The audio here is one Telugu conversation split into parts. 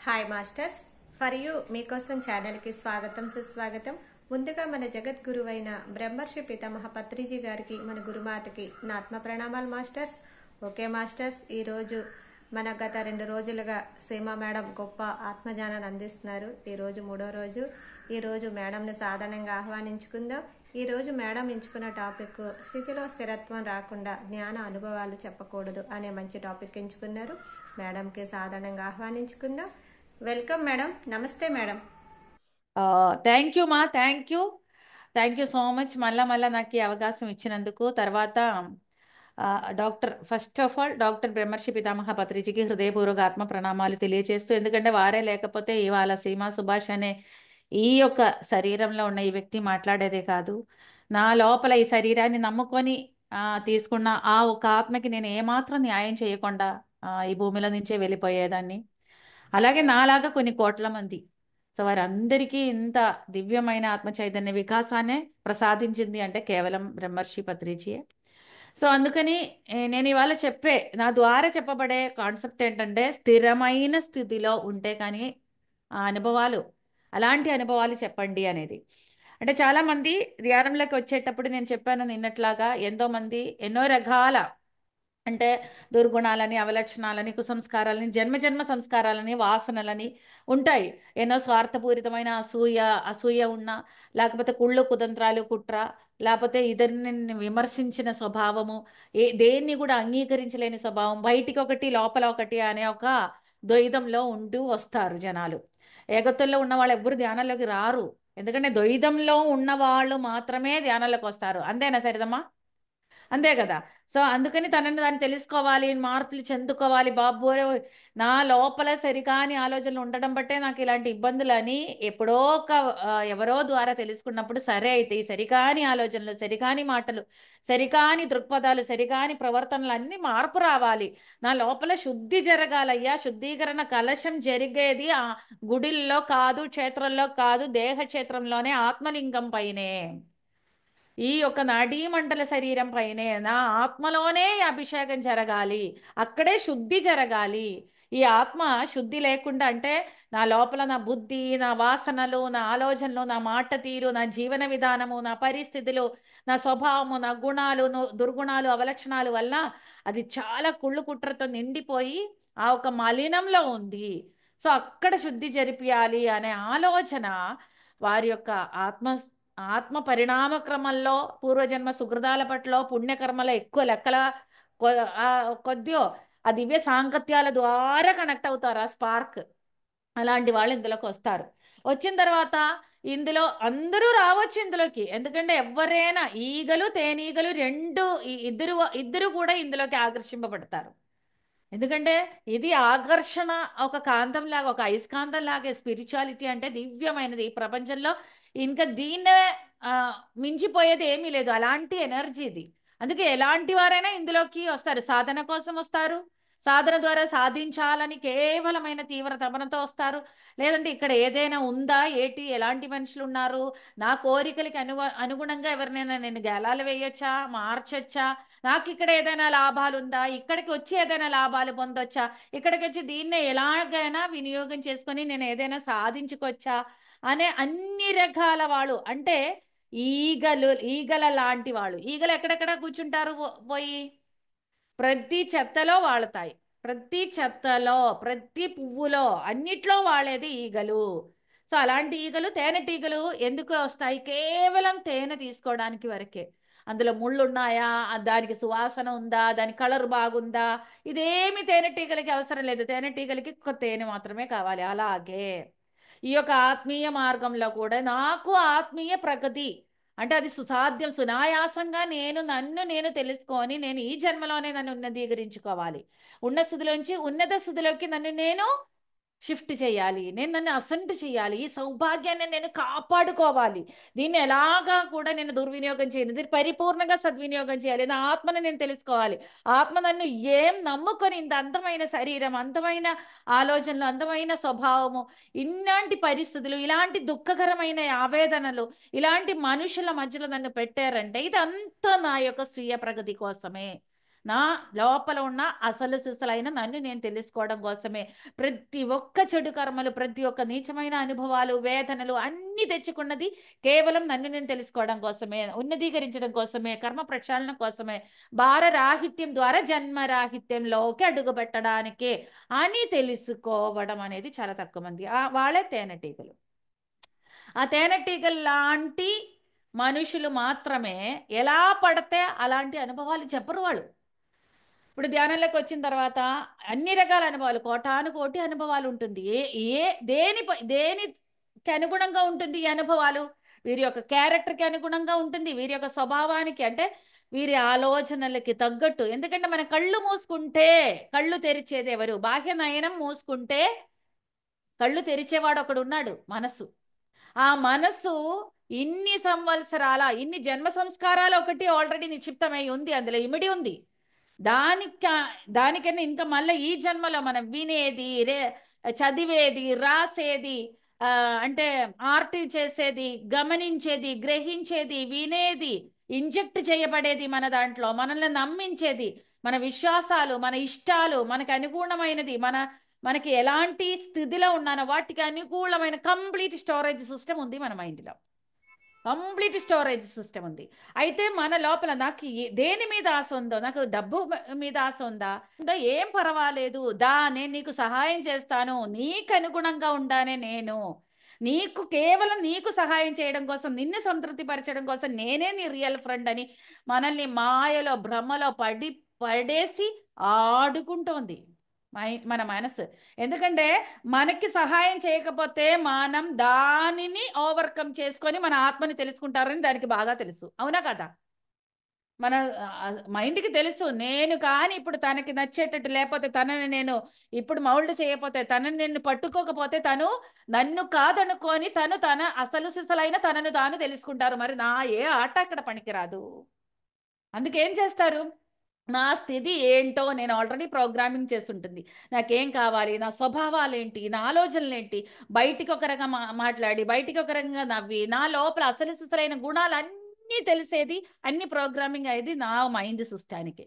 హాయ్ మాస్టర్స్, ఫర్ యూ మీకోసం ఛానల్కి స్వాగతం సుస్వాగతం. ముందుగా మన జగద్గురువైన బ్రహ్మర్షి పితామహ పత్రిజీ గారికి, మన గురుమాతకి నా ఆత్మ ప్రణామాలు మాస్టర్స్. ఓకే మాస్టర్స్, ఈరోజు మన గత 2 రోజులుగా సీమా మేడం గొప్ప ఆత్మజ్ఞానాన్ని అందిస్తున్నారు. ఈరోజు 3వ రోజు. ఈరోజు మేడంని సాధారణంగా ఆహ్వానించుకుందాం. ఈరోజు మేడం ఎంచుకున్న టాపిక్ స్థితిలో స్థిరత్వం రాకుండా జ్ఞాన అనుభవాలు చెప్పకూడదు అనే మంచి టాపిక్ ఎంచుకున్నారు. మేడంకి సాధారణంగా ఆహ్వానించుకుందాం. Welcome madam. నమస్తే madam. Thank you ma'am thank you so much. మళ్ళా నాకు ఈ అవకాశం ఇచ్చినందుకు. తర్వాత doctor first of all doctor Brahmarshi Pitamaha పత్రిజీకి హృదయపూర్వక ఆత్మ ప్రణామాలు తెలియజేస్తూ, ఎందుకంటే వారే లేకపోతే ఇవాళ సీమా సుభాష్ అనే ఈ యొక్క శరీరంలో ఉన్న ఈ వ్యక్తి మాట్లాడేదే కాదు. నా లోపల ఈ శరీరాన్ని నమ్ముకొని తీసుకున్న ఆ ఒక ఆత్మకి నేను ఏమాత్రం న్యాయం చేయకుండా ఈ భూమిలో నుంచే వెళ్ళిపోయేదాన్ని. అలాగే నాలాగా కొన్ని కోట్ల మంది. సో వారందరికీ ఇంత దివ్యమైన ఆత్మ చైతన్య వికాసాన్ని ప్రసాదించింది అంటే కేవలం బ్రహ్మర్షి పత్రిజీయే. సో అందుకని నేను ఇవాళ నా ద్వారా చెప్పబడే కాన్సెప్ట్ ఏంటంటే, స్థిరమైన స్థితిలో ఉంటే కానీ ఆ అనుభవాలు, అలాంటి అనుభవాలు చెప్పండి అనేది. అంటే చాలామంది ధ్యానంలోకి వచ్చేటప్పుడు నేను చెప్పాను నిన్నట్లాగా, ఎంతోమంది ఎన్నో రకాల అంటే దుర్గుణాలని, అవలక్షణాలని, కుసంస్కారాలని, జన్మ సంస్కారాలని, వాసనలని ఉంటాయి. ఎన్నో స్వార్థపూరితమైన అసూయ ఉన్నా, లేకపోతే కుళ్ళు కుతంత్రాలు, కుట్ర, లేకపోతే ఇతరుని విమర్శించిన స్వభావము, దేన్ని కూడా అంగీకరించలేని స్వభావం, బయటికి ఒకటి లోపల ఒకటి అనే ఒక ద్వైతంలో ఉంటూ వస్తారు జనాలు. ఏకత్వంలో ఉన్న వాళ్ళు ఎవ్వరు ధ్యానంలోకి రారు. ఎందుకంటే ద్వైతంలో ఉన్న వాళ్ళు మాత్రమే ధ్యానంలోకి వస్తారు. అంతేనా సరిదమ్మా? అంతే కదా. సో అందుకని దాన్ని తెలుసుకోవాలి, మార్పులు చెందుకోవాలి. బాబు నా లోపల సరికాని ఆలోచనలు ఉండడం బట్టే నాకు ఇలాంటి ఇబ్బందులు అని ఎప్పుడో ఎవరో ద్వారా తెలుసుకున్నప్పుడు, సరే అయితే ఈ సరికాని ఆలోచనలు, సరికాని మాటలు, సరికాని దృక్పథాలు, సరికాని ప్రవర్తనలు అన్నీ మార్పు రావాలి. నా లోపల శుద్ధి జరగాలయ్యా. శుద్ధీకరణ కలశం జరిగేది ఆ గుడిల్లో కాదు, క్షేత్రంలో కాదు, దేహ క్షేత్రంలోనే, ఆత్మలింగం పైనే, ఈ యొక్క నాడీమండల శరీరం పైనే, నా ఆత్మలోనే అభిషేకం జరగాలి. అక్కడే శుద్ధి జరగాలి. ఈ ఆత్మ శుద్ధి లేకుండా అంటే నా లోపల నా బుద్ధి, నా వాసనలు, నా ఆలోచనలు, నా మాట తీరు, నా జీవన విధానము, నా పరిస్థితులు, నా స్వభావము, నా గుణాలు, దుర్గుణాలు, అవలక్షణాలు వల్ల అది చాలా కుళ్ళు కుట్రతో నిండిపోయి ఆ ఒక మలినంలో ఉంది. సో అక్కడ శుద్ధి జరిపియాలి అనే ఆలోచన వారి యొక్క ఆత్మ ఆత్మ పరిణామ క్రమంలో, పూర్వజన్మ సుకృతాల పట్ల, పుణ్యకర్మలో ఎక్కువ లెక్కల కొద్దిగా ఆ దివ్య సాంగత్యాల ద్వారా కనెక్ట్ అవుతారు ఆ స్పార్క్. అలాంటి వాళ్ళు ఇందులోకి వస్తారు. వచ్చిన తర్వాత ఇందులో అందరూ రావచ్చు ఇందులోకి. ఎందుకంటే ఎవరైనా, ఈగలు తేనీగలు రెండు, ఇద్దరు కూడా ఇందులోకి ఆకర్షింపబడతారు. ఎందుకంటే ఇది ఆకర్షణ, ఒక కాంతం లాగా, ఒక అయస్కాంతం లాగే స్పిరిచువాలిటీ అంటే దివ్యమైనది. ఈ ప్రపంచంలో ఇంకా దీన్నే మించిపోయేది ఏమీ లేదు. అలాంటి ఎనర్జీ ఇది. అందుకే ఎలాంటి వారైనా ఇందులోకి వస్తారు. సాధన కోసం వస్తారు, సాధన ద్వారా సాధించాలని కేవలమైన తీవ్ర తపనతో వస్తారు. లేదంటే ఇక్కడ ఏదైనా ఉందా, ఎలాంటి మనుషులు ఉన్నారు, నా కోరికలకి అనుగుణంగా ఎవరినైనా నేను గేలాలు వేయొచ్చా, మార్చొచ్చా, నాకు ఇక్కడ ఏదైనా లాభాలు ఉందా, ఇక్కడికి వచ్చి ఏదైనా లాభాలు పొందొచ్చా, ఇక్కడికి వచ్చి దీన్నే ఎలాగైనా వినియోగం చేసుకొని నేను ఏదైనా సాధించుకోవచ్చా అనే అన్ని రకాల వాళ్ళు. అంటే ఈగల లాంటి వాళ్ళు. ఈగలు ఎక్కడెక్కడ కూర్చుంటారు పోయి, ప్రతి చెత్తలో వాళ్తాయి, ప్రతి చెత్తలో, ప్రతి పువ్వులో, అన్నిట్లో వాడేది ఈగలు. సో అలాంటి ఈగలు, తేనెటీగలు ఎందుకు వస్తాయి? కేవలం తేనె తీసుకోవడానికి వరకే. అందులో ముళ్ళు ఉన్నాయా, దానికి సువాసన ఉందా, దాని కలర్ బాగుందా, ఇదేమి తేనెటీగలకి అవసరం లేదు. తేనెటీగలకి ఒక తేనె మాత్రమే కావాలి. అలాగే ఈ యొక్క ఆత్మీయ మార్గంలో కూడా నాకు ఆత్మీయ ప్రగతి అంటే అది సుసాధ్యం. సునాయాసంగా నన్ను నేను తెలుసుకొని, నేను ఈ జన్మలోనే నన్ను ఉన్నదీకరించుకోవాలి. ఉన్న స్థితిలోంచి ఉన్నత స్థితిలోకి నన్ను నేను షిఫ్ట్ చేయాలి. నన్ను అసెంట్ చేయాలి. ఈ సౌభాగ్యాన్ని నేను కాపాడుకోవాలి. దీన్ని ఎలాగా కూడా నేను దుర్వినియోగం చేయను. దీన్ని పరిపూర్ణంగా సద్వినియోగం చేయాలి. నా ఆత్మను నేను తెలుసుకోవాలి. ఆత్మ నన్ను ఏం నమ్ముకొని, ఇంత అందమైన శరీరం, అందమైన ఆలోచనలు, అందమైన స్వభావము, ఇలాంటి పరిస్థితులు, ఇలాంటి దుఃఖకరమైన ఆవేదనలు, ఇలాంటి మనుషుల మధ్యలో నన్ను పెట్టారంటే ఇదంతా నా యొక్క స్వీయ ప్రగతి కోసమే. నా లోపల ఉన్న అసలు సిసలైన నన్ను నేను తెలుసుకోవడం కోసమే. ప్రతి ఒక్క చెడు కర్మలు, ప్రతి ఒక్క నీచమైన అనుభవాలు, వేదనలు అన్నీ తెచ్చుకున్నది కేవలం నన్ను నేను తెలుసుకోవడం కోసమే, ఉన్నదీకరించడం కోసమే, కర్మ ప్రక్షాళన కోసమే, భారరాహిత్యం ద్వారా జన్మరాహిత్యంలోకి అడుగు పెట్టడానికే అని తెలుసుకోవడం అనేది చాలా తక్కువ మంది. వాళ్ళే తేనెటీగలు. ఆ తేనెటీగలు లాంటి మనుషులు మాత్రమే ఎలా పడితే అలాంటి అనుభవాలు చెప్పరు వాళ్ళు. ఇప్పుడు ధ్యానంలోకి వచ్చిన తర్వాత అన్ని రకాల అనుభవాలు, కోటాను కోటి అనుభవాలు ఉంటుంది. దేనికి అనుగుణంగా ఉంటుంది ఈ అనుభవాలు? వీరి యొక్క క్యారెక్టర్కి అనుగుణంగా ఉంటుంది, వీరి యొక్క స్వభావానికి, అంటే వీరి ఆలోచనలకి తగ్గట్టు. ఎందుకంటే మన కళ్ళు మూసుకుంటే కళ్ళు తెరిచేది ఎవరు? బాహ్య నయనం మూసుకుంటే కళ్ళు తెరిచేవాడు ఒకడు ఉన్నాడు, మనసు. ఆ మనసు ఇన్ని సంవత్సరాల, ఇన్ని జన్మ సంస్కారాలు ఒకటి ఆల్రెడీ నిక్షిప్తమై ఉంది, అందులో ఇమిడి ఉంది. దానికన్నా ఇంకా మళ్ళీ ఈ జన్మలో మనం వినేది, చదివేది, రాసేది, అంటే ఆర్ట్ చేసేది, గమనించేది, గ్రహించేది, వినేది, ఇంజెక్ట్ చేయబడేది మన దాంట్లో, మనల్ని నమ్మించేది, మన విశ్వాసాలు, మన ఇష్టాలు, మనకు అనుగుణమైనది, మనకి ఎలాంటి స్థితిలో ఉన్నానో వాటికి అనుకూలమైన కంప్లీట్ స్టోరేజ్ సిస్టమ్ ఉంది మన మైండ్లో. కంప్లీట్ స్టోరేజ్ సిస్టమ్ ఉంది. అయితే మన లోపల నాకు దేని మీద ఆశ ఉందో, నాకు డబ్బు మీద ఆశ ఉందా, ఏం పర్వాలేదు, నేను నీకు సహాయం చేస్తాను, నీకు అనుగుణంగా ఉండానే నేను, నీకు కేవలం నీకు సహాయం చేయడం కోసం, నిన్ను సంతృప్తి పరచడం కోసం నేనే నీ రియల్ ఫ్రెండ్ అని మనల్ని మాయలో భ్రమలో పడేసి ఆడుకుంటోంది మన మనసు. ఎందుకంటే మనకి సహాయం చేయకపోతే మనం దానిని ఓవర్కమ్ చేసుకొని మన ఆత్మని తెలుసుకుంటారని దానికి బాగా తెలుసు. అవునా కదా? మన మైండ్కి తెలుసు, నేను కానీ ఇప్పుడు తనకి నచ్చేటట్టు, లేకపోతే తనని నేను ఇప్పుడు మౌల్డ్ చేయకపోతే, తనని నేను పట్టుకోకపోతే తను నన్ను కాదనుకొని తన అసలు సిసలైన తనను తాను తెలుసుకుంటారు. మరి నా ఏ ఆట అక్కడ పనికిరాదు. అందుకేం చేస్తారు? నా స్థితి ఏంటో నేను ఆల్రెడీ ప్రోగ్రామింగ్ చేస్తుంటుంది. నాకేం కావాలి, నా స్వభావాలు ఏంటి, నా ఆలోచనలు ఏంటి, బయటికి ఒక రకంగా మాట్లాడి, బయటికి ఒక రకంగా నవ్వి, నా లోపల అసలు సిసలైన గుణాలు అన్నీ తెలిసేది, అన్ని ప్రోగ్రామింగ్ అయ్యేది నా మైండ్ సిస్టానికి.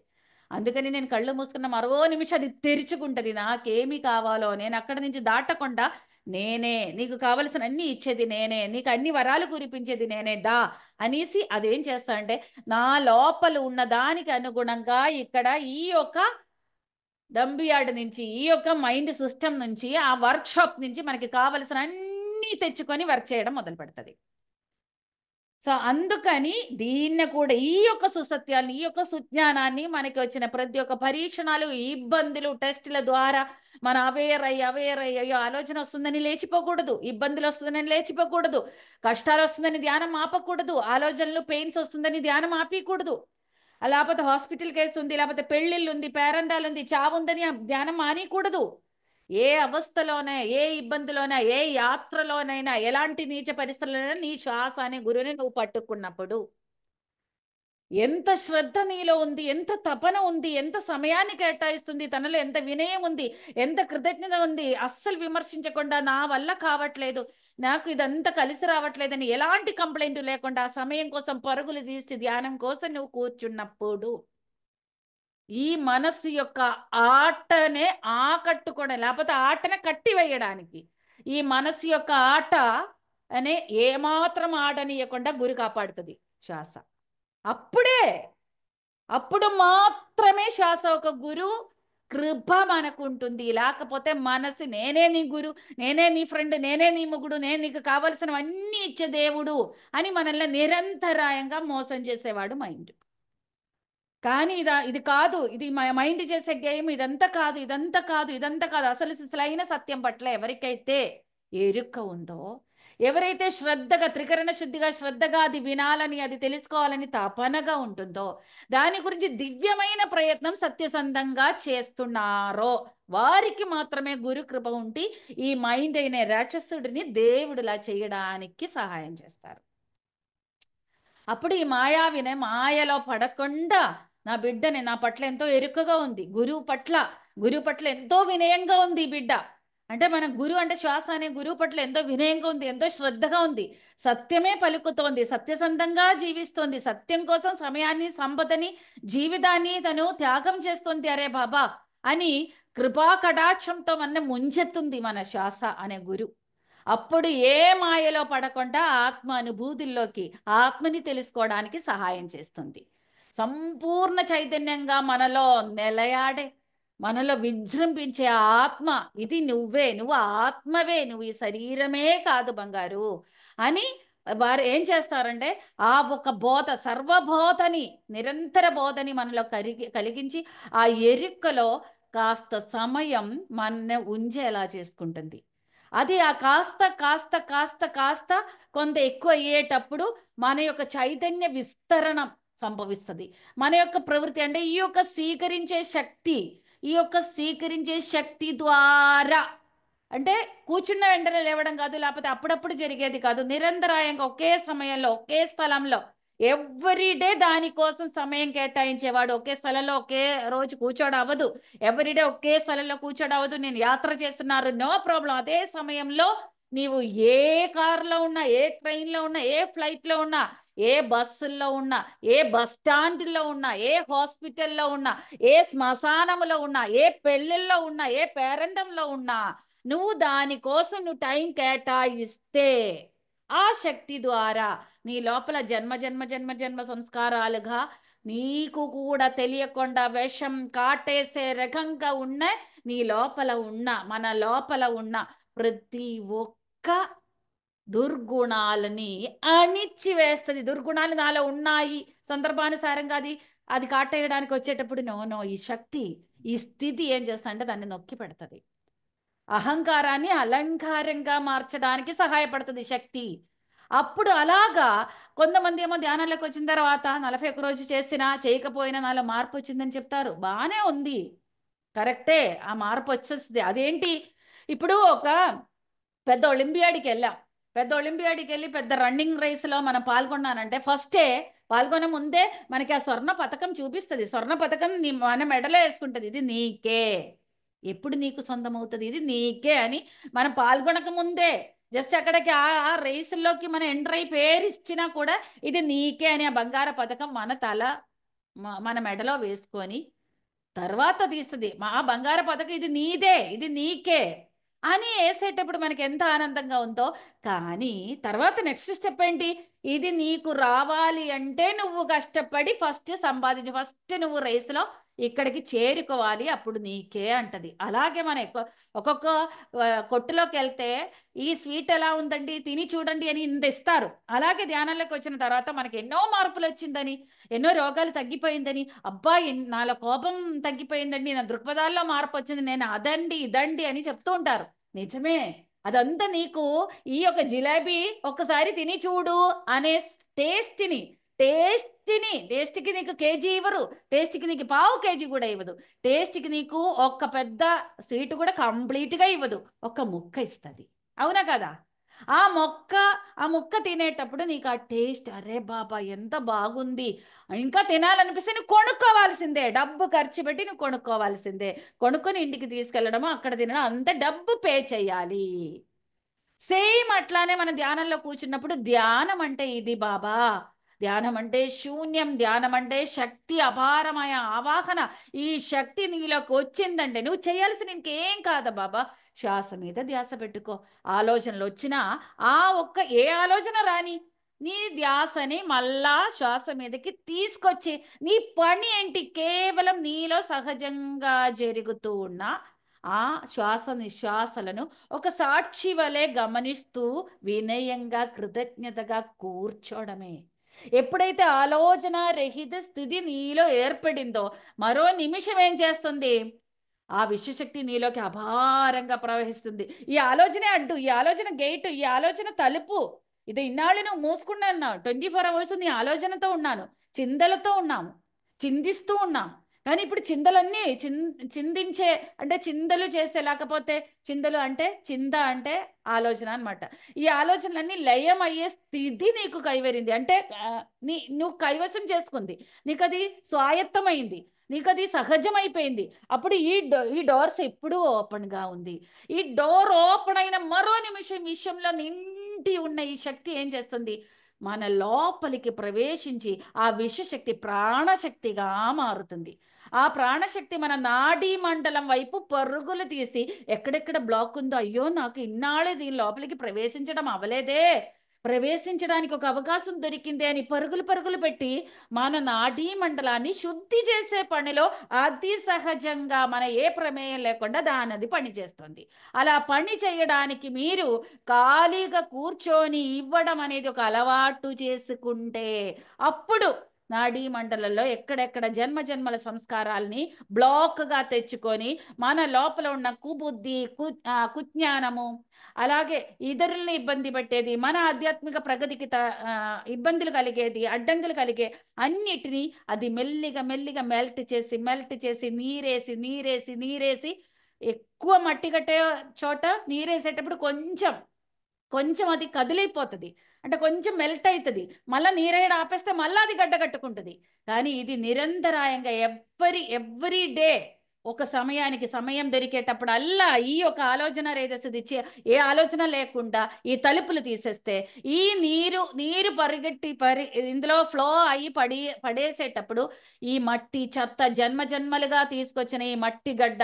అందుకని నేను కళ్ళు మూసుకున్న మరో నిమిషం అది తెరుచుకుంటుంది. నాకేమి కావాలో నేను అక్కడి నుంచి దాటకుండా, నేనే నీకు కావలసిన అన్ని ఇచ్చేది నేనే, నీకు అన్ని వరాలు కురిపించేది నేనే, దా అనేసి అదేం చేస్తా అంటే నా లోపల ఉన్న దానికి అనుగుణంగా ఇక్కడ ఈ యొక్క డంబియార్డ్ నుంచి, ఈ యొక్క మైండ్ సిస్టమ్ నుంచి, ఆ వర్క్షాప్ నుంచి మనకి కావలసిన అన్ని తెచ్చుకొని వర్క్ చేయడం మొదలు పెడుతుంది. సో అందుకని దీన్ని కూడా, ఈ యొక్క సుసత్యాన్ని, ఈ యొక్క సుజ్ఞానాన్ని, మనకి వచ్చిన ప్రతి ఒక్క పరీక్షణాలు, ఇబ్బందులు, టెస్టుల ద్వారా మన అవేర్ అయ్యో ఆలోచన వస్తుందని లేచిపోకూడదు, ఇబ్బందులు వస్తుందని లేచిపోకూడదు, కష్టాలు వస్తుందని ధ్యానం ఆపకూడదు, ఆలోచనలు పెయిన్స్ వస్తుందని ధ్యానం ఆపకూడదు, లేకపోతే హాస్పిటల్ కేసు ఉంది, లేకపోతే పెళ్ళిళ్ళు ఉంది, పేరంటాలు ఉంది, చావు ఉందని ధ్యానం మానేయకూడదు. ఏ అవస్థలోనే, ఏ ఇబ్బందిలోనే, ఏ యాత్రలోనైనా, ఎలాంటి నీచ పరిస్థితుల్లోనైనా నీ శ్వాస అనే గురువుని నువ్వు పట్టుకున్నప్పుడు ఎంత శ్రద్ధ నీలో ఉంది, ఎంత తపన ఉంది, ఎంత సమయాన్ని కేటాయిస్తుంది, తనలో ఎంత వినయం ఉంది, ఎంత కృతజ్ఞత ఉంది, అస్సలు విమర్శించకుండా నా వల్ల కావట్లేదు, నాకు ఇదంతా కలిసి రావట్లేదని ఎలాంటి కంప్లైంట్ లేకుండా ఆ సమయం కోసం పరుగులు తీసి ధ్యానం కోసం నువ్వు కూర్చున్నప్పుడు ఈ మనస్సు యొక్క ఆటనే ఆకట్టుకోవడం, లేకపోతే ఆటనే కట్టివేయడానికి, ఈ మనస్సు యొక్క ఆట అనే ఏమాత్రం ఆడనీయకుండా గురి కాపాడుతుంది శ్వాస. అప్పుడు మాత్రమే శ్వాస ఒక గురు కృప మనకుంటుంది. లేకపోతే మనసు నేనే నీ గురు, నేనే నీ ఫ్రెండ్, నేనే నీ ముగుడు, నేను నీకు కావలసినవన్నీ ఇచ్చే దేవుడు అని మనల్ని నిరంతరాయంగా మోసం చేసేవాడు మైండ్. కానీ ఇది కాదు, ఇది మైండ్ చేసే గేమ్, ఇదంతా కాదు. అసలు సిసలైన సత్యం పట్ల ఎవరికైతే ఎరుక ఉందో, ఎవరైతే శ్రద్ధగా, త్రికరణ శుద్ధిగా శ్రద్ధగా అది వినాలని, అది తెలుసుకోవాలని తపనగా ఉంటుందో, దాని గురించి దివ్యమైన ప్రయత్నం సత్యసంధంగా చేస్తున్నారో వారికి మాత్రమే గురు కృప ఉండి ఈ మైండ్ అయిన రాక్షసుడిని దేవుడిలా చేయడానికి సహాయం చేస్తారు. అప్పుడు ఈ మాయావినే మాయలో పడకుండా, నా బిడ్డని నా పట్ల ఎంతో ఎరుకగా ఉంది, గురువు పట్ల ఎంతో వినయంగా ఉంది ఈ బిడ్డ, అంటే మన గురువు అంటే శ్వాస అనే గురువు పట్ల ఎంతో వినయంగా ఉంది, ఎంతో శ్రద్ధగా ఉంది, సత్యమే పలుకుతోంది, సత్యసంధంగా జీవిస్తోంది, సత్యం కోసం సమయాన్ని, సంపదని, జీవితాన్ని తను త్యాగం చేస్తోంది. అరే బాబా అని కృపా కటాక్షంతో మన ముంచెత్తుంది మన శ్వాస అనే గురు. అప్పుడు ఏ మాయలో పడకుండా ఆత్మ అనుభూతుల్లోకి, ఆత్మని తెలుసుకోవడానికి సహాయం చేస్తుంది. సంపూర్ణ చైతన్యంగా మనలో నెలయాడే, మనలో విజృంభించే ఆత్మ ఇది నువ్వే, నువ్వు ఆత్మవే, నువ్వు ఈ శరీరమే కాదు బంగారు అని వారు ఏం చేస్తారంటే ఆ ఒక బోధ, సర్వబోధని, నిరంతర బోధని మనలో కలిగించి ఆ ఎరుకలో కాస్త సమయం మన ఉంచేలా చేసుకుంటుంది. అది ఆ కాస్త కాస్త కాస్త కాస్త కొంత ఎక్కువ అయ్యేటప్పుడు మన యొక్క చైతన్య విస్తరణం సంభవిస్తుంది. మన యొక్క ప్రవృత్తి అంటే ఈ యొక్క స్వీకరించే శక్తి ద్వారా, అంటే కూర్చున్న వెంటనే లేవడం కాదు, లేకపోతే అప్పుడప్పుడు జరిగేది కాదు, నిరంతరాయంగా ఒకే సమయంలో ఒకే స్థలంలో ఎవ్రీడే దానికోసం సమయం కేటాయించేవాడు. ఒకే స్థలంలో ఒకే రోజు కూర్చోడం అవ్వదు, ఎవ్రీడే ఒకే స్థలంలో కూర్చోడం అవ్వదు. నేను యాత్ర చేస్తున్నారు, నో ప్రాబ్లం. అదే సమయంలో నీవు ఏ కారులో ఉన్నా, ఏ ట్రైన్లో ఉన్నా, ఏ ఫ్లైట్లో ఉన్నా, ఏ బస్సుల్లో ఉన్నా, ఏ బస్ స్టాండ్లో ఉన్నా, ఏ హాస్పిటల్లో ఉన్నా, ఏ శ్మశానంలో ఉన్నా, ఏ పెళ్ళిళ్ళలో ఉన్నా, ఏ పేరంటంలో ఉన్నా, నువ్వు దానికోసం నువ్వు టైం కేటాయిస్తే ఆ శక్తి ద్వారా నీ లోపల జన్మ జన్మ జన్మ జన్మ సంస్కారాలుగా నీకు కూడా తెలియకుండా విషం కాటేసే రకంగా ఉన్న నీ లోపల ఉన్న, మన లోపల ఉన్న ప్రతి ఒక్క దుర్గుణాలని అణిచివేస్తుంది. దుర్గుణాలు నాలో ఉన్నాయి, సందర్భానుసారంగా అది అది కాటేయడానికి వచ్చేటప్పుడు నో నో, ఈ శక్తి, ఈ స్థితి ఏం చేస్తా అంటే దాన్ని నొక్కి పెడుతుంది. అహంకారాన్ని అలంకారంగా మార్చడానికి సహాయపడుతుంది శక్తి. అప్పుడు అలాగా కొంతమంది ఏమో ధ్యానాలకు వచ్చిన తర్వాత 41 రోజు చేసినా చేయకపోయినా నాలో మార్పు వచ్చిందని చెప్తారు. బాగానే ఉంది, కరెక్టే, ఆ మార్పు వచ్చేస్తుంది. అదేంటి, ఇప్పుడు ఒక పెద్ద ఒలింపియాడ్కి వెళ్ళాం, పెద్ద ఒలింపియాడ్కి వెళ్ళి పెద్ద రన్నింగ్ రేస్లో మనం పాల్గొన్నానంటే ఫస్టే పాల్గొనే ముందే మనకి ఆ స్వర్ణ పథకం చూపిస్తుంది. స్వర్ణ పథకం మన మెడలో వేసుకుంటుంది, ఇది నీకే, ఎప్పుడు నీకు సొంతం అవుతుంది, ఇది నీకే అని మనం పాల్గొనక ముందే జస్ట్ అక్కడికి ఆ రేసుల్లోకి మనం ఎంటర్ అయి పేరు ఇచ్చినా కూడా ఇది నీకే అని ఆ బంగార పథకం మన తల మన మెడలో వేసుకొని తర్వాత తీస్తుంది. మా బంగార పథకం ఇది నీదే, ఇది నీకే అని వేసేటప్పుడు మనకి ఎంత ఆనందంగా ఉందో. కానీ తర్వాత నెక్స్ట్ స్టెప్ ఏంటి, ఇది నీకు రావాలి అంటే నువ్వు కష్టపడి ఫస్ట్ సంపాదించి, ఫస్ట్ నువ్వు రేసులో ఇక్కడికి చేరుకోవాలి, అప్పుడు నీకే అంటది. అలాగే మన ఒక్కొక్క కొట్టులోకి వెళ్తే ఈ స్వీట్ ఎలా ఉందండి తిని చూడండి అని ఇంత ఇస్తారు. అలాగే ధ్యానంలోకి వచ్చిన తర్వాత మనకి ఎన్నో మార్పులు వచ్చిందని, ఎన్నో రోగాలు తగ్గిపోయిందని, అబ్బా నాలో కోపం తగ్గిపోయిందండి, నా దృక్పథాల్లో మార్పు వచ్చింది, నేను అదండి ఇదండి అని చెప్తూ ఉంటారు. నిజమే, అదంతా నీకు ఈ యొక్క జిలేబీ ఒక్కసారి తిని చూడు అనే టేస్ట్కి నీకు కేజీ ఇవ్వరు, టేస్ట్కి నీకు పావు కేజీ కూడా ఇవ్వదు, టేస్ట్కి నీకు ఒక్క పెద్ద స్వీట్ కూడా కంప్లీట్గా ఇవ్వదు, ఒక్క ముక్క ఇస్తుంది. అవునా కదా? ఆ ముక్క తినేటప్పుడు నీకు ఆ టేస్ట్, అరే బాబా ఎంత బాగుంది, ఇంకా తినాలనిపిస్తే నువ్వు కొనుక్కోవాల్సిందే, డబ్బు ఖర్చు పెట్టి నువ్వు కొనుక్కోవాల్సిందే, కొనుక్కొని ఇంటికి తీసుకెళ్ళడము, అక్కడ తినడం, అంత డబ్బు పే చేయాలి. సేమ్ అట్లానే మన ధ్యానంలో కూర్చున్నప్పుడు ధ్యానం అంటే ఇది బాబా, ధ్యానం అంటే శూన్యం, ధ్యానం అంటే శక్తి అపారమైన ఆవాహన. ఈ శక్తి నీలోకి వచ్చిందంటే నువ్వు చేయాల్సిన ఇంకేం కాదా బాబా, శ్వాస మీద ధ్యాస పెట్టుకో. ఆలోచనలు వచ్చినా ఏ ఆలోచన రాని, నీ ధ్యాసని మళ్ళా శ్వాస మీదకి తీసుకొచ్చి నీ పని ఏంటి, కేవలం నీలో సహజంగా జరుగుతూ ఉన్న ఆ శ్వాస నిశ్వాసలను ఒక సాక్షి వలె గమనిస్తూ వినయంగా కృతజ్ఞతగా కూర్చోవడమే. ఎప్పుడైతే ఆలోచన రహిత స్థితి నీలో ఏర్పడిందో మరో నిమిషం ఏం చేస్తుంది, ఆ విశ్వశక్తి నీలోకి అపారంగా ప్రవహిస్తుంది. ఈ ఆలోచనే అడ్డు, ఈ ఆలోచన గేటు, ఈ ఆలోచన తలుపు. ఇది ఇన్నాళ్ళు నువ్వు మూసుకున్నాను, 24 hours నీ ఆలోచనతో ఉన్నాను, చిందలతో ఉన్నాము, చిందిస్తూ ఉన్నాం. కానీ ఇప్పుడు చిందలన్నీ చిందించే అంటే చిందలు చేసే, లేకపోతే చిందలు అంటే చింద అంటే ఆలోచన అనమాట. ఈ ఆలోచనలన్నీ లయం అయ్యే స్థితి నీకు కైవరింది అంటే నువ్వు కైవసం చేసుకుంది, నీకు అది స్వాయత్తమైంది. నీకు అది సహజమైపోయింది. అప్పుడు ఈ డోర్స్ ఎప్పుడూ ఓపెన్గా ఉంది. ఈ డోర్ ఓపెన్ అయిన మరో నిమిషం విషయంలో నిండి ఉన్న ఈ శక్తి ఏం చేస్తుంది? మన లోపలికి ప్రవేశించి ఆ విషశక్తి ప్రాణశక్తిగా మారుతుంది. ఆ ప్రాణశక్తి మన నాడీ మండలం వైపు పరుగులు తీసి ఎక్కడెక్కడ బ్లాక్ ఉందో, అయ్యో నాకు ఇన్నాళ్ళు దీని లోపలికి ప్రవేశించడం అవలేదే, ప్రవేశించడానికి ఒక అవకాశం దొరికింది అని పరుగులు పరుగులు పెట్టి మన నాడీ మండలాన్ని శుద్ధి చేసే పనిలో అతి సహజంగా మన ఏ ప్రమేయం లేకుండా దానది పని చేస్తుంది. అలా పని చేయడానికి మీరు ఖాళీగా కూర్చొని ఇవ్వడం అనేది ఒక అలవాటు చేసుకుంటే అప్పుడు నాడీ మండలంలో ఎక్కడెక్కడ జన్మ జన్మల సంస్కారాల్ని బ్లాక్గా తెచ్చుకొని మన లోపల ఉన్న కుబుద్ధి కుజ్ఞానము, అలాగే ఇతరుల్ని ఇబ్బంది పెట్టేది, మన ఆధ్యాత్మిక ప్రగతికి ఇబ్బందులు కలిగేది, అడ్డంకులు కలిగే అన్నిటినీ అది మెల్లిగా మెల్లిగా మెల్ట్ చేసి నీరేసి ఎక్కువ మట్టి కట్టే చోట నీరేసేటప్పుడు కొంచెం అది కదిలిపోతుంది, అంటే కొంచెం మెల్ట్ అవుతుంది, మళ్ళీ నీరేయడం ఆపేస్తే మళ్ళీ అది గడ్డ కట్టుకుంటుంది. కానీ ఇది నిరంతరాయంగా ఎవ్రీ డే ఒక సమయం దొరికేటప్పుడు అల్లా ఈ ఒక ఆలోచన రేదస్సుది ఏ ఆలోచన లేకుండా ఈ తలుపులు తీసేస్తే ఈ నీరు పరిగెట్టి ఇందులో ఫ్లో అయ్యి పడేసేటప్పుడు ఈ మట్టి చెత్త జన్మలుగా తీసుకొచ్చిన ఈ మట్టి గడ్డ,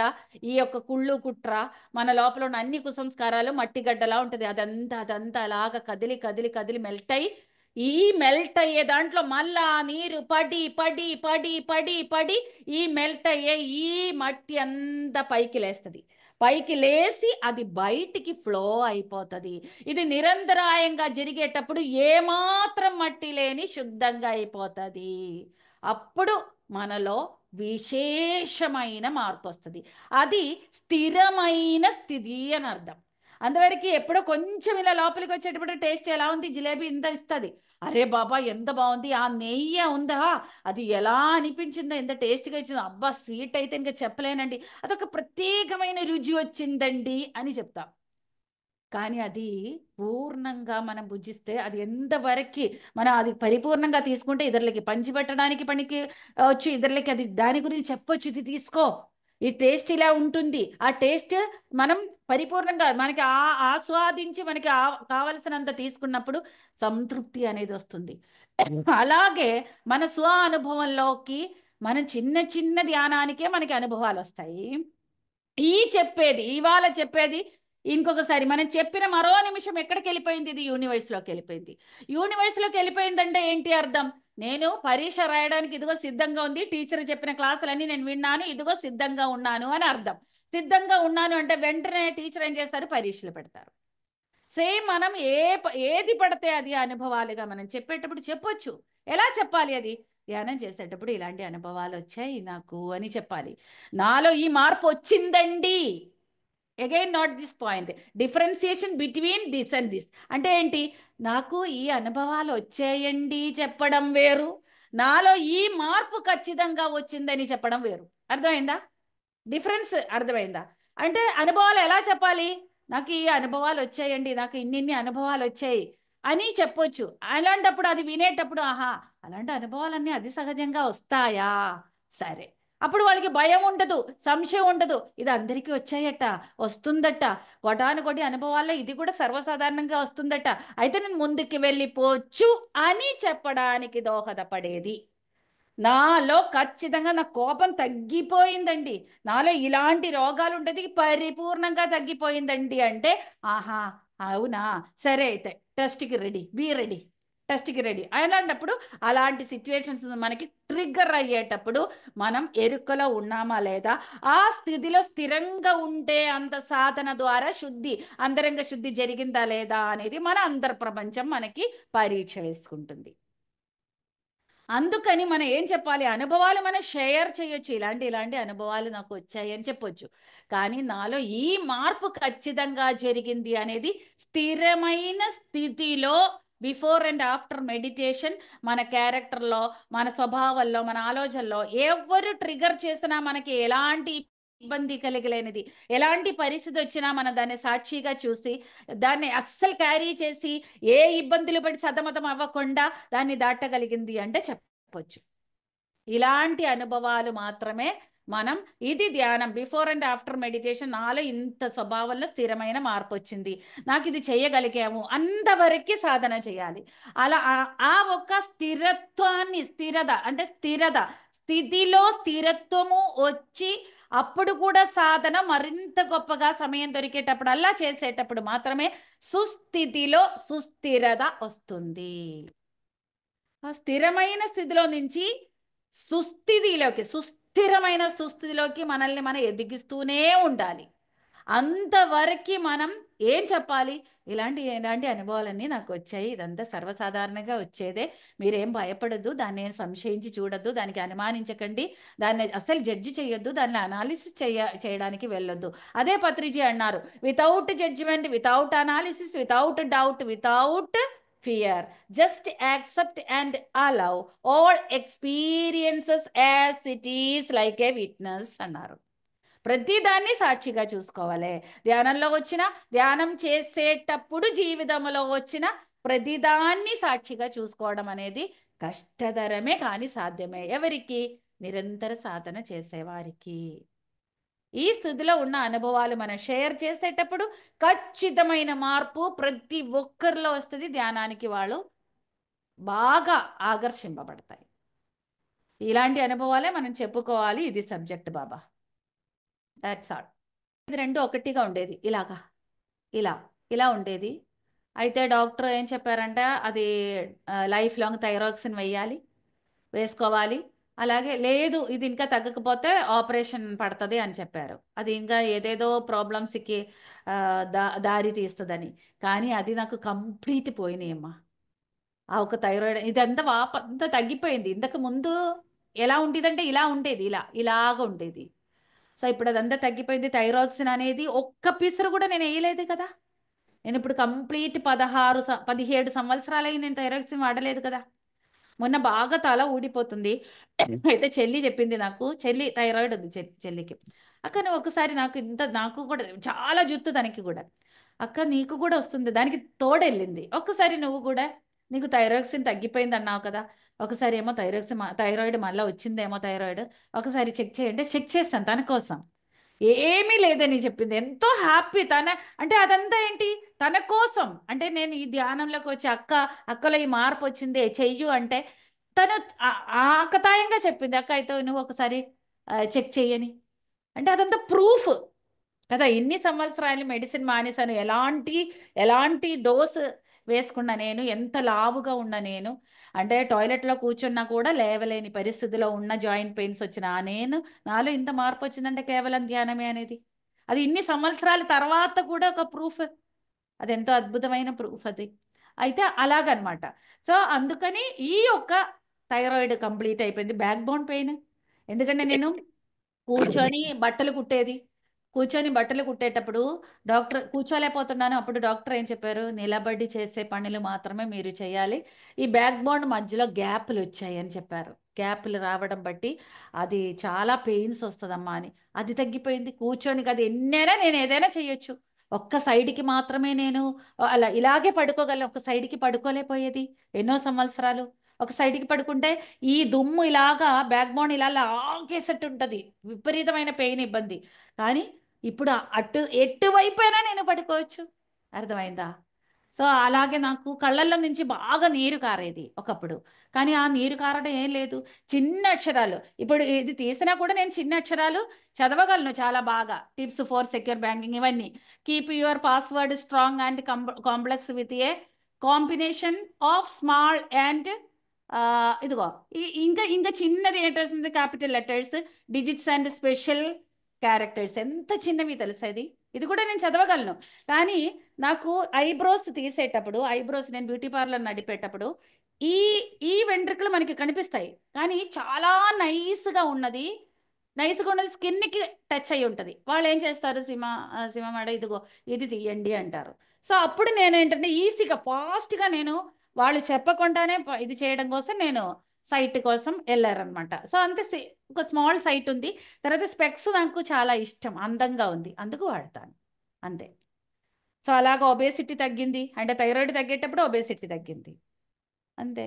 ఈ యొక్క కుళ్ళు కుట్ర, మన లోపల ఉన్న అన్ని కుసంస్కారాలు మట్టి గడ్డలా ఉంటుంది. అదంతా అలాగా కదిలి మెల్ట్ అయ్యి ఈ మెల్ట్ అయ్యే దాంట్లో మళ్ళా నీరు పడి ఈ మెల్ట్ అయ్యే ఈ మట్టి అంతా పైకి లేసి అది బయటికి ఫ్లో అయిపోతుంది. ఇది నిరంతరాయంగా జరిగేటప్పుడు ఏమాత్రం మట్టి లేని శుద్ధంగా అయిపోతుంది. అప్పుడు మనలో విశేషమైన మార్పు వస్తుంది. అది స్థిరమైన స్థితి అని అర్థం. అంతవరకు ఎప్పుడో కొంచెం ఇలా లోపలికి వచ్చేటప్పుడు టేస్ట్ ఎలా ఉంది, జిలేబీ ఇంత ఇస్తుంది, అరే బాబా ఎంత బాగుంది, ఆ నెయ్యి ఉందా, అది ఎలా అనిపించిందో, ఎంత టేస్ట్గా ఇచ్చిందో, అబ్బా స్వీట్ అయితే ఇంకా చెప్పలేనండి, అదొక ప్రత్యేకమైన రుచి వచ్చిందండి అని చెప్తాం. కానీ అది పూర్ణంగా మనం భుజిస్తే అది ఎంతవరకు మనం అది పరిపూర్ణంగా తీసుకుంటే ఇతరులకి పంచిపెట్టడానికి పనికి వచ్చు, ఇతరులకి అది దాని గురించి చెప్పొచ్చు, ఇది తీసుకో, ఈ టేస్ట్ ఇలా ఉంటుంది, ఆ టేస్ట్ మనం పరిపూర్ణంగా మనకి ఆస్వాదించి మనకి కావలసినంత తీసుకున్నప్పుడు సంతృప్తి అనేది వస్తుంది. అలాగే మన స్వ అనుభవంలోకి మనం చిన్న ధ్యానానికే మనకి అనుభవాలు వస్తాయి. ఇవాళ చెప్పేది ఇంకొకసారి మనం చెప్పిన మరో నిమిషం ఎక్కడికి వెళ్ళిపోయింది, ఇది యూనివర్స్లోకి వెళ్ళిపోయిందంటే ఏంటి అర్థం? నేను పరీక్ష రాయడానికి ఇదిగో సిద్ధంగా ఉంది, టీచర్ చెప్పిన క్లాసులన్నీ నేను విన్నాను, ఇదిగో సిద్ధంగా ఉన్నాను అని అర్థం. సిద్ధంగా ఉన్నాను అంటే వెంటనే టీచర్ ఏం చేస్తారు, పరీక్షలు పెడతారు. సేమ్ మనం ఏది పడితే అది అనుభవాలుగా మనం చెప్పేటప్పుడు చెప్పొచ్చు. ఎలా చెప్పాలి? అది ధ్యానం చేసేటప్పుడు ఇలాంటి అనుభవాలు వచ్చాయి నాకు అని చెప్పాలి. నాలో ఈ మార్పు వచ్చిందండి. Again not this point, differentiation between this and this అంటే ఏంటి? నాకు ఈ అనుభవాలు వచ్చాయండి చెప్పడం వేరు, నాలో ఈ మార్పు ఖచ్చితంగా వచ్చిందని చెప్పడం వేరు. అర్థమైందా? డిఫరెన్స్ అర్థమైందా? అంటే అనుభవాలు ఎలా చెప్పాలి? నాకు ఈ అనుభవాలు వచ్చాయండి, నాకు ఇన్ని అనుభవాలు వచ్చాయి అని చెప్పొచ్చు. అలాంటప్పుడు అది వినేటప్పుడు ఆహా అలాంటి అనుభవాలన్నీ అది సహజంగా వస్తాయా, సరే, అప్పుడు వాళ్ళకి భయం ఉండదు, సంశయం ఉండదు, ఇది అందరికీ వచ్చాయట, వస్తుందట, కొటానుకొటి అనుభవాల్లో ఇది కూడా సర్వసాధారణంగా వస్తుందట, అయితే నేను ముందుకు వెళ్ళిపోవచ్చు అని చెప్పడానికి దోహదపడేది. నాలో ఖచ్చితంగా నా కోపం తగ్గిపోయిందండి, నాలో ఇలాంటి రోగాలు ఉండేది పరిపూర్ణంగా తగ్గిపోయిందండి అంటే ఆహా అవునా, సరే అయితే టెస్ట్కి రెడీ అలాంటప్పుడు అలాంటి సిచ్యువేషన్స్ మనకి ట్రిగ్గర్ అయ్యేటప్పుడు మనం ఎరుకలో ఉన్నామా లేదా, ఆ స్థితిలో స్థిరంగా ఉంటే అంత సాధన ద్వారా అంతరంగ శుద్ధి జరిగిందా లేదా అనేది మన అంతర్ప్రపంచం మనకి పరీక్ష వేసుకుంటుంది. అందుకని మనం ఏం చెప్పాలి? అనుభవాలు మనం షేర్ చేయొచ్చు, ఇలాంటి అనుభవాలు నాకు వచ్చాయి అని చెప్పొచ్చు. కానీ నాలో ఈ మార్పు ఖచ్చితంగా జరిగింది అనేది స్థిరమైన స్థితిలో బిఫోర్ అండ్ ఆఫ్టర్ మెడిటేషన్ మన క్యారెక్టర్లో, మన స్వభావంలో, మన ఆలోచనలో ఎవరు ట్రిగర్ చేసినా మనకి ఎలాంటి ఇబ్బంది కలిగలేనిది, ఎలాంటి పరిస్థితి వచ్చినా మనం దాన్ని సాక్షిగా చూసి దాన్ని అస్సలు క్యారీ చేసి ఏ ఇబ్బందులు పడి సతమతం అవ్వకుండా దాన్ని దాటగలిగింది అంటే చెప్పొచ్చు. ఇలాంటి అనుభవాలు మాత్రమే మనం, ఇది ధ్యానం బిఫోర్ అండ్ ఆఫ్టర్ మెడిటేషన్ నాలో ఇంత స్వభావంలో స్థిరమైన మార్పు వచ్చింది, నాకు ఇది చేయగలిగాము అంతవరకు సాధన చేయాలి. అలా ఆ ఒక్క స్థిరత స్థితిలో స్థిరత్వము వచ్చి అప్పుడు కూడా సాధన మరింత గొప్పగా సమయం దొరికేటప్పుడు అలా చేసేటప్పుడు మాత్రమే సుస్థితిలో సుస్థిరత వస్తుంది. ఆ స్థిరమైన స్థితిలో నుంచి సుస్థిరమైన సుస్థితిలోకి మనల్ని మనం ఎదిగిస్తూనే ఉండాలి. అంతవరకు మనం ఏం చెప్పాలి, ఇలాంటి అనుభవాలన్నీ నాకు వచ్చాయి, ఇదంతా సర్వసాధారణంగా వచ్చేదే, మీరేం భయపడద్దు, దాన్ని ఏం సంశయించి చూడొద్దు, దానికి అనుమానించకండి, దాన్ని అసలు జడ్జి చేయొద్దు, దాన్ని అనాలిసిస్ చేయడానికి వెళ్ళొద్దు. అదే పత్రిజీ అన్నారు, without judgement, without analysis, without doubt, without fear, just accept and allow all experiences as it is like a witness అన్నారు. ప్రతిదాన్ని సాక్షిగా చూసుకోవాలి. ధ్యానంలో వచ్చిన, ధ్యానం చేసేటప్పుడు జీవితంలో వచ్చిన ప్రతిదాన్ని సాక్షిగా చూసుకోవడం అనేది కష్టతరమే కానీ సాధ్యమే. ఎవరికి? నిరంతర సాధన చేసేవారికి. ఈ స్థితిలో ఉన్న అనుభవాలు మనం షేర్ చేసేటప్పుడు ఖచ్చితమైన మార్పు ప్రతి ఒక్కరిలో వస్తుంది. ధ్యానానికి వాళ్ళు బాగా ఆకర్షింపబడతాయి. ఇలాంటి అనుభవాలే మనం చెప్పుకోవాలి. ఇది సబ్జెక్ట్ బాబా. That's all. ఇది రెండు ఒకటిగా ఉండేది, ఇలా ఇలా ఉండేది. అయితే డాక్టర్ ఏం చెప్పారంటే అది లైఫ్ లాంగ్ థైరాక్సిన్ వేసుకోవాలి. అలాగే లేదు ఇది ఇంకా తగ్గకపోతే ఆపరేషన్ పడుతుంది అని చెప్పారు. అది ఇంకా ఏదేదో ప్రాబ్లమ్స్కి దారి తీస్తుందని. కానీ అది నాకు కంప్లీట్ పోయినాయమ్మా. ఆ ఒక థైరాయిడ్ ఇదంతా అంతా తగ్గిపోయింది. ఇంతకు ముందు ఎలా ఉండేదంటే ఇలా ఉండేది, ఇలాగ ఉండేది. సో ఇప్పుడు అదంతా తగ్గిపోయింది. థైరాక్సిన్ అనేది ఒక్క పిసరు కూడా నేను వేయలేదు కదా. నేను ఇప్పుడు కంప్లీట్ 17 సంవత్సరాలై నేను థైరాక్సిన్ వాడలేదు కదా. మొన్న బాగా తల ఊడిపోతుంది. అయితే చెల్లి చెప్పింది నాకు, చెల్లి థైరాయిడ్ ఉంది చెల్లికి. అక్క నువ్వు ఒకసారి నాకు కూడా చాలా జుత్తు దానికి కూడా, అక్క నీకు కూడా వస్తుంది, దానికి తోడెళ్ళింది. ఒక్కసారి నువ్వు కూడా, నీకు థైరాక్సిన్ తగ్గిపోయింది అన్నావు కదా, ఒకసారి ఏమో థైరాయిడ్ మళ్ళీ వచ్చిందేమో థైరాయిడ్, ఒకసారి చెక్ చేయండి. చెక్ చేస్తాను తన కోసం. ఏమీ లేదని చెప్పింది. ఎంతో హ్యాపీ అంటే అదంతా ఏంటి తన కోసం. అంటే నేను ఈ ధ్యానంలోకి వచ్చి అక్కలో ఈ మార్పు వచ్చింది చెయ్యు అంటే తను ఆకతాయంగా చెప్పింది, అక్క అయితే నువ్వు ఒకసారి చెక్ చెయ్యని. అంటే అదంతా ప్రూఫ్ కదా. ఇన్ని సంవత్సరాలు మెడిసిన్ మానేశాను, ఎలాంటి డోసు వేసుకున్నా నేను, ఎంత లావుగా ఉన్నా నేను, అంటే టాయిలెట్లో కూర్చున్నా కూడా లేవలేని పరిస్థితిలో ఉన్న, జాయింట్ పెయిన్స్ వచ్చిన నాలో ఇంత మార్పు వచ్చిందంటే కేవలం ధ్యానమే అనేది. అది ఇన్ని సంవత్సరాల తర్వాత కూడా ఒక ప్రూఫ్. అది ఎంతో అద్భుతమైన ప్రూఫ్ అది. అయితే అలాగనమాట. సో అందుకని ఈ యొక్క థైరాయిడ్ కంప్లీట్ అయిపోయింది. బ్యాక్ బోన్ పెయిన్, ఎందుకంటే నేను కూర్చొని బట్టలు కుట్టేటప్పుడు కూర్చోలేకపోతున్నాను. అప్పుడు డాక్టర్ ఏం చెప్పారు, నిలబడి చేసే పనులు మాత్రమే మీరు చేయాలి, ఈ బ్యాక్ బోన్ మధ్యలో గ్యాప్లు వచ్చాయి అని చెప్పారు. గ్యాప్లు రావడం బట్టి అది చాలా పెయిన్స్ వస్తుందమ్మా అని. అది తగ్గిపోయింది. కూర్చొని కదా ఎన్నైనా నేను ఏదైనా చేయొచ్చు. ఒక్క సైడ్కి మాత్రమే నేను ఇలాగే పడుకోగలను, ఒక సైడ్కి పడుకోలేకపోయేది ఎన్నో సంవత్సరాలు. ఒక సైడ్కి పడుకుంటే ఈ దుమ్ము ఇలాగా బ్యాక్ బోన్ ఇలా లాగేసట్టు ఉంటుంది, విపరీతమైన పెయిన్ ఇబ్బంది. కానీ ఇప్పుడు ఎటువైపోయినా నేను పడుకోవచ్చు. అర్థమైందా? సో అలాగే నాకు కళ్ళల్లో నుంచి బాగా నీరు కారేది ఒకప్పుడు. కానీ ఆ నీరు కారడం ఏం లేదు, చిన్న అక్షరాలు. ఇప్పుడు ఇది తీసినా కూడా నేను చిన్న అక్షరాలు చదవగలను చాలా బాగా. టిప్స్ ఫర్ సెక్యూర్ బ్యాంకింగ్, ఇవన్నీ. Keep your password strong and complex with a combination of small and ఇదిగో ఇంకా ఇంకా చిన్నది ఏంటంటే capital letters, digits and special characters. ఎంత చిన్నవి తెలుసా ఇది కూడా నేను చదవగలను. కానీ నాకు ఐబ్రోస్ తీసేటప్పుడు, నేను బ్యూటీ పార్లర్ నడిపేటప్పుడు ఈ ఈ వెంట్రుకలు మనకి కనిపిస్తాయి, కానీ చాలా నైస్గా ఉన్నది స్కిన్కి టచ్ అయి ఉంటుంది. వాళ్ళు ఏం చేస్తారు, సీమ మేడం ఇదిగో ఇది తీయండి అంటారు. సో అప్పుడు నేను ఏంటంటే ఈజీగా ఫాస్ట్గా నేను వాళ్ళు చెప్పకుండానే ఇది చేయడం కోసం నేను సైట్ కోసం వెళ్ళారనమాట. సో అంతే, ఒక స్మాల్ సైట్ ఉంది. తర్వాత స్పెక్స్ నాకు చాలా ఇష్టం, అందంగా ఉంది, అందుకు వాడతాను అంతే. సో అలాగ ఒబేసిటీ తగ్గింది, అంటే థైరాయిడ్ తగ్గేటప్పుడు ఒబేసిటీ తగ్గింది అంతే.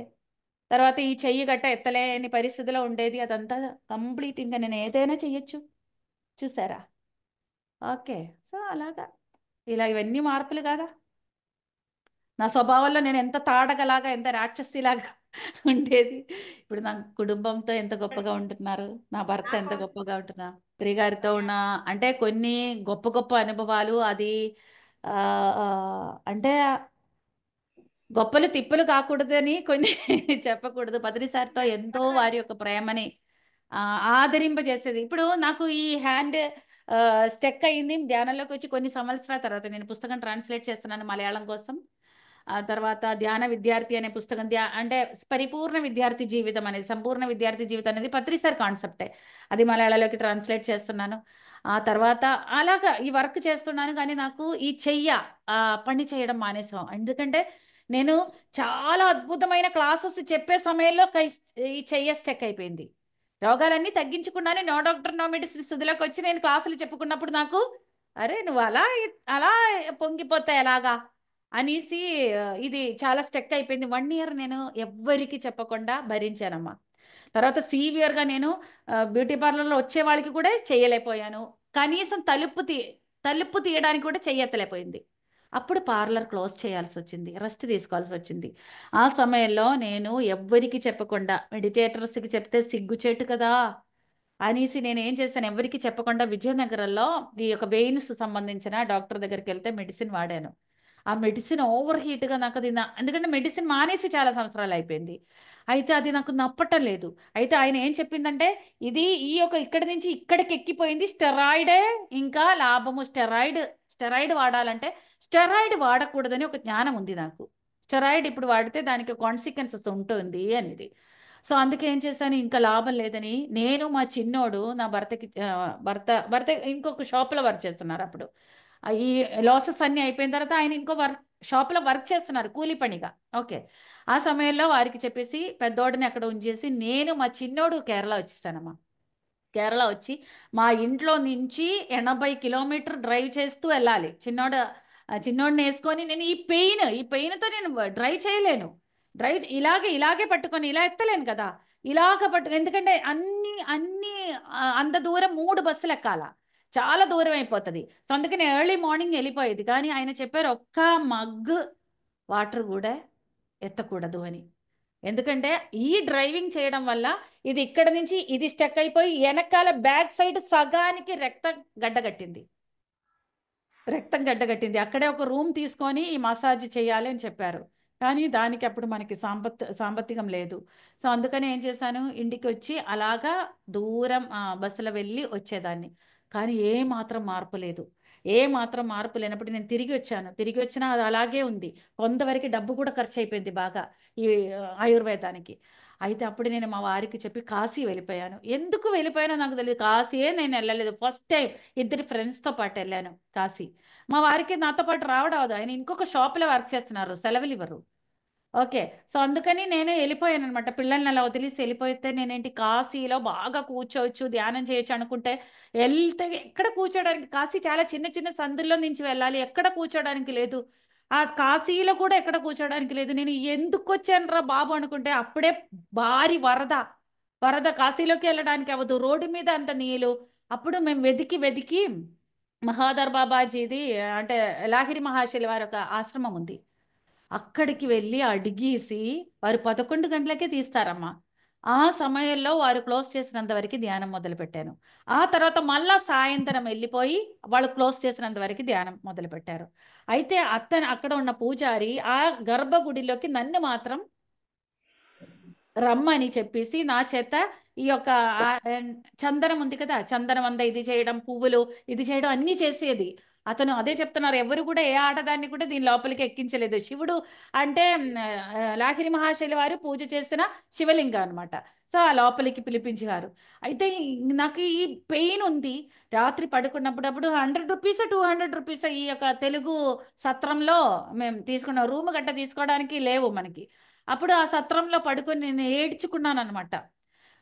తర్వాత ఈ చెయ్యి గట్ట ఎత్తలేని పరిస్థితిలో ఉండేది. అదంతా కంప్లీట్, ఇంకా నేను ఏదైనా చెయ్యొచ్చు. చూసారా? ఓకే. సో అలాగా ఇలా ఇవన్నీ మార్పులు కదా. నా స్వభావంలో నేను ఎంత తాడగలాగా, ఎంత రాక్షసిలాగా ఉండేది. ఇప్పుడు నా కుటుంబంతో ఎంత గొప్పగా ఉంటున్నారు, నా భర్త నా ఎంత కోసం గొప్పగా ఉంటున్నా, స్త్రీ గారితో ఉన్న అంటే కొన్ని గొప్ప గొప్ప అనుభవాలు. అది ఆ, ఆ, అంటే గొప్పలు తిప్పలు కాకూడదని కొన్ని చెప్పకూడదు. పత్రిసారితో ఎంతో వారి యొక్క ప్రేమని ఆ, ఆదరింపజేసేది. ఇప్పుడు నాకు ఈ హ్యాండ్ స్టెక్ అయింది ధ్యానంలోకి వచ్చి కొన్ని సంవత్సరాల తర్వాత. నేను పుస్తకం ట్రాన్స్లేట్ చేస్తున్నాను మలయాళం కోసం. ఆ తర్వాత ధ్యాన విద్యార్థి అనే పుస్తకం, అంటే పరిపూర్ణ విద్యార్థి జీవితం అనేది, సంపూర్ణ విద్యార్థి జీవితం అనేది పత్రిసార్ కాన్సెప్టే. అది మలయాళంలోకి ట్రాన్స్లేట్ చేస్తున్నాను. ఆ తర్వాత అలాగా ఈ వర్క్ చేస్తున్నాను. కానీ నాకు ఈ ఆ పని చేయడం మానేసాం. ఎందుకంటే నేను చాలా అద్భుతమైన క్లాసెస్ చెప్పే సమయంలో ఈ స్టెక్ అయిపోయింది. రోగాలన్నీ తగ్గించుకున్నాను, నో డాక్టర్ నో మెడిసిన్ స్థితిలోకి వచ్చి నేను క్లాసులు చెప్పుకున్నప్పుడు నాకు, అరే నువ్వు అలా అలా పొంగిపోతే ఎలాగా అనేసి ఇది చాలా స్టెక్ అయిపోయింది. 1 ఇయర్ నేను ఎవ్వరికి చెప్పకుండా భరించానమ్మా. తర్వాత సివియర్గా నేను బ్యూటీ పార్లర్లో వచ్చే వాళ్ళకి కూడా చేయలేకపోయాను. కనీసం తలుపు తీయడానికి కూడా చెయ్యెత్తలేకపోయింది. అప్పుడు పార్లర్ క్లోజ్ చేయాల్సి వచ్చింది, రెస్ట్ తీసుకోవాల్సి వచ్చింది. ఆ సమయంలో నేను ఎవ్వరికి చెప్పకుండా, మెడిటేటర్స్కి చెప్తే సిగ్గుచేటు కదా అనేసి నేను ఏం చేశాను, ఎవరికి చెప్పకుండా విజయనగరంలో ఈ యొక్క వెయిన్స్ సంబంధించిన డాక్టర్ దగ్గరికి వెళ్తే మెడిసిన్ వాడాను. ఆ మెడిసిన్ ఓవర్ హీట్గా నాకు అది ఎందుకంటే మెడిసిన్ మానేసి చాలా సంవత్సరాలు అయిపోయింది. అయితే అది నాకు నప్పటం లేదు. అయితే ఆయన ఏం చెప్పిందంటే, ఇది ఈ యొక్క ఇక్కడి నుంచి ఇక్కడికి ఎక్కిపోయింది, స్టెరాయిడే ఇంకా లాభము. స్టెరాయిడ్ వాడాలంటే స్టెరాయిడ్ వాడకూడదని ఒక జ్ఞానం ఉంది నాకు. స్టెరాయిడ్ ఇప్పుడు వాడితే దానికి కాన్సిక్వెన్సెస్ ఉంటుంది అనేది. సో అందుకే ఏం చేశాను, ఇంకా లాభం లేదని నేను మా చిన్నోడు నా భర్తకి భర్త ఇంకొక షాప్లో వర్క్ చేస్తున్నారు అప్పుడు. ఈ లాసెస్ అన్నీ అయిపోయిన తర్వాత ఆయన ఇంకో షాప్లో వర్క్ చేస్తున్నారు కూలి పనిగా. ఓకే. ఆ సమయంలో వారికి చెప్పేసి పెద్దోడిని అక్కడ ఉంచేసి నేను మా చిన్నోడు కేరళ వచ్చేసానమ్మా. కేరళ వచ్చి మా ఇంట్లో నుంచి 80 కిలోమీటర్ డ్రైవ్ చేస్తూ వెళ్ళాలి. చిన్నోడిని వేసుకొని నేను ఈ పెయిన్తో నేను డ్రైవ్ చేయలేను. ఇలాగే పట్టుకొని ఇలా ఎత్తలేను కదా. ఎందుకంటే అన్ని అన్ని అంత దూరం 3 బస్సులు ఎక్కాల, చాలా దూరం అయిపోతుంది. సో అందుకని ఎర్లీ మార్నింగ్ వెళ్ళిపోయేది. కానీ ఆయన చెప్పారు, ఒక్క మగ్ వాటర్ కూడా ఎత్తకూడదు అని. ఎందుకంటే ఈ డ్రైవింగ్ చేయడం వల్ల ఇది ఇక్కడ నుంచి ఇది స్టక్ అయిపోయి వెనకాల బ్యాక్ సైడ్ సగానికి రక్తం గడ్డగట్టింది. అక్కడే ఒక రూమ్ తీసుకొని ఈ మసాజ్ చేయాలి అని చెప్పారు. కానీ దానికి అప్పుడు మనకి సాంపత్తికం లేదు. సో అందుకని ఏం చేశాను, ఇంటికి వచ్చి అలాగా దూరం బస్సులో వెళ్ళి వచ్చేదాన్ని. కానీ ఏ మాత్రం మార్పు లేదు. ఏ మాత్రం మార్పు లేనప్పుడు నేను తిరిగి వచ్చినా అది అలాగే ఉంది. కొంతవరకు డబ్బు కూడా ఖర్చు అయిపోయింది బాగా ఈ ఆయుర్వేదానికి. అయితే అప్పుడు నేను మా వారికి చెప్పి కాశీ వెళ్ళిపోయాను. ఎందుకు వెళ్ళిపోయానో నాకు తెలియదు. కాశీయే నేను వెళ్ళలేదు. ఫస్ట్ టైం 2 ఫ్రెండ్స్తో పాటు వెళ్ళాను కాశీ. మా వారికి నాతో పాటు రావడం అవదు, ఆయన ఇంకొక షాప్లో వర్క్ చేస్తున్నారు, సెలవులు ఇవ్వరు. ఓకే. సో అందుకని నేను వెళ్ళిపోయాను అనమాట. పిల్లల్ని అలా వదిలేసి వెళ్ళిపోతే నేనేంటి కాశీలో బాగా కూర్చోవచ్చు, ధ్యానం చేయొచ్చు అనుకుంటే వెళ్తే ఎక్కడ కూర్చోడానికి, కాశీ చాలా చిన్న చిన్న సందుల్లో నుంచి వెళ్ళాలి, ఎక్కడ కూర్చోడానికి లేదు. ఆ కాశీలో కూడా ఎక్కడ కూర్చోడానికి లేదు. నేను ఎందుకు వచ్చాను రా బాబు అనుకుంటే అప్పుడే భారీ వరద కాశీలోకి వెళ్ళడానికి అవ్వదు, రోడ్డు మీద అంత నీళ్ళు. అప్పుడు మేము వెతికి వెతికి మహాదర్ బాబాజీది, అంటే లాహిరి మహాశిల వారి ఒక ఆశ్రమం ఉంది, అక్కడికి వెళ్ళి అడిగేసి వారు 11 గంటలకే తీస్తారమ్మా. ఆ సమయంలో వారు క్లోజ్ చేసినంత వరకు ధ్యానం మొదలుపెట్టాను. ఆ తర్వాత మళ్ళా సాయంత్రం వెళ్ళిపోయి వాళ్ళు క్లోజ్ చేసినంత వరకు ధ్యానం మొదలుపెట్టారు. అయితే అక్కడ ఉన్న పూజారి ఆ గర్భగుడిలోకి నన్ను మాత్రం రమ్మని చెప్పేసి నా చేత ఈ యొక్క ఆ, చందనం ఉంది కదా, చందనం అంతా ఇది చేయడం, పువ్వులు ఇది చేయడం అన్నీ చేసేది. అతను అదే చెప్తున్నారు, ఎవరు కూడా ఏ ఆడదాన్ని కూడా దీని లోపలికి ఎక్కించలేదు. శివుడు అంటే లాహిరి మహాశైలి వారు పూజ చేసిన శివలింగం అనమాట. సో ఆ లోపలికి పిలిపించేవారు. అయితే నాకు ఈ పెయిన్ ఉంది. రాత్రి పడుకున్నప్పుడు 100 రూపీస్ 200 రూపీస్ ఈ యొక్క తెలుగు సత్రంలో మేము తీసుకున్న రూమ్ గట్ట తీసుకోవడానికి లేవు మనకి. అప్పుడు ఆ సత్రంలో పడుకొని నేను ఏడ్చుకున్నాను అనమాట.